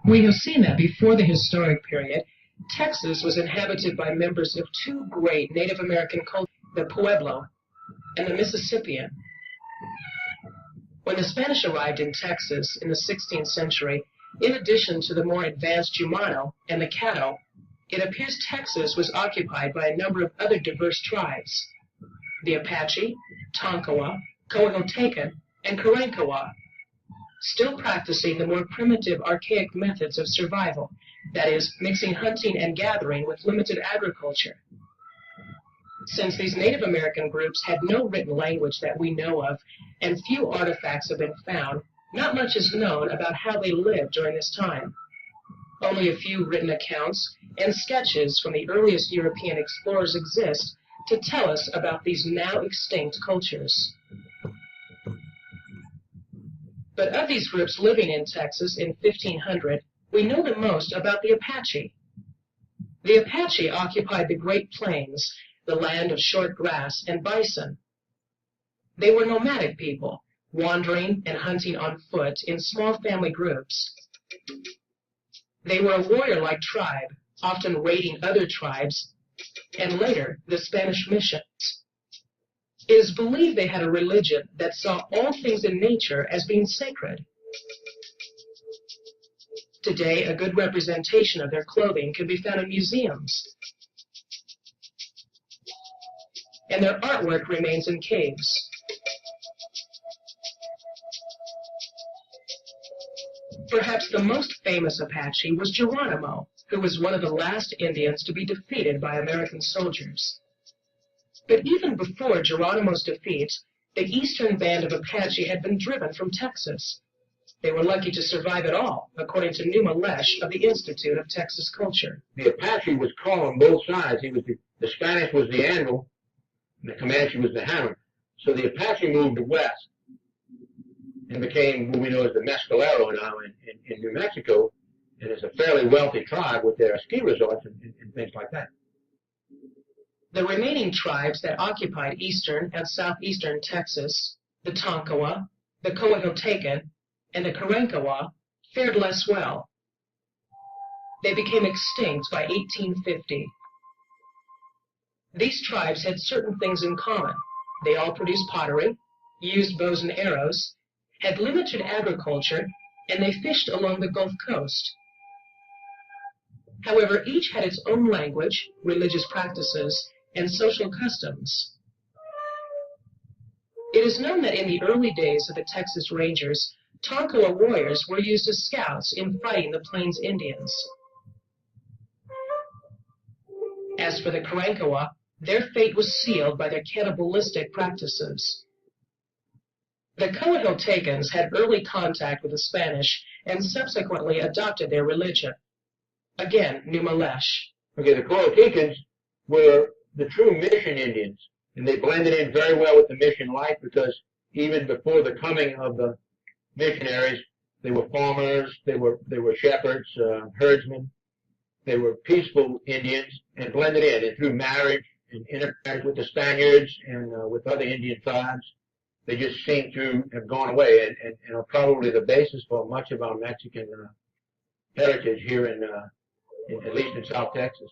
We have seen that before the historic period, Texas was inhabited by members of two great Native American cultures, the Pueblo and the Mississippian. When the Spanish arrived in Texas in the 16th century, in addition to the more advanced Jumano and the Caddo, it appears Texas was occupied by a number of other diverse tribes: the Apache, Tonkawa, Coahuiltecan, and Karankawa, still practicing the more primitive, archaic methods of survival, that is, mixing hunting and gathering with limited agriculture. Since these Native American groups had no written language that we know of, and few artifacts have been found, not much is known about how they lived during this time. Only a few written accounts and sketches from the earliest European explorers exist to tell us about these now extinct cultures. But of these groups living in Texas in 1500, we know the most about the Apache. The Apache occupied the Great Plains, the land of short grass and bison. They were nomadic people, wandering and hunting on foot in small family groups. They were a warrior-like tribe, often raiding other tribes, and later the Spanish missions. It is believed they had a religion that saw all things in nature as being sacred. Today, a good representation of their clothing can be found in museums, and their artwork remains in caves. Perhaps the most famous Apache was Geronimo, who was one of the last Indians to be defeated by American soldiers. But even before Geronimo's defeat, the eastern band of Apache had been driven from Texas. They were lucky to survive at all, according to Numa Lesh of the Institute of Texas Culture. The Apache was called on both sides. The Spanish was the anvil, and the Comanche was the hammer. So the Apache moved west and became what we know as the Mescalero now in New Mexico, and is a fairly wealthy tribe with their ski resorts and things like that. The remaining tribes that occupied eastern and southeastern Texas, the Tonkawa, the Coahuiltecan, and the Karankawa, fared less well. They became extinct by 1850. These tribes had certain things in common. They all produced pottery, used bows and arrows, had limited agriculture, and they fished along the Gulf Coast. However, each had its own language, religious practices, and social customs. It is known that in the early days of the Texas Rangers, Tonkawa warriors were used as scouts in fighting the Plains Indians. As for the Karankawa, their fate was sealed by their cannibalistic practices. The Coahuiltecans had early contact with the Spanish and subsequently adopted their religion. Again, Numa Lesh. Okay, the Coahuiltecans were the true mission Indians, and they blended in very well with the mission life because even before the coming of the missionaries, they were farmers, they were shepherds, herdsmen. They were peaceful Indians and blended in, and through marriage and intermarriage with the Spaniards and with other Indian tribes, they just seem to have gone away and are probably the basis for much of our Mexican heritage here at least in South Texas.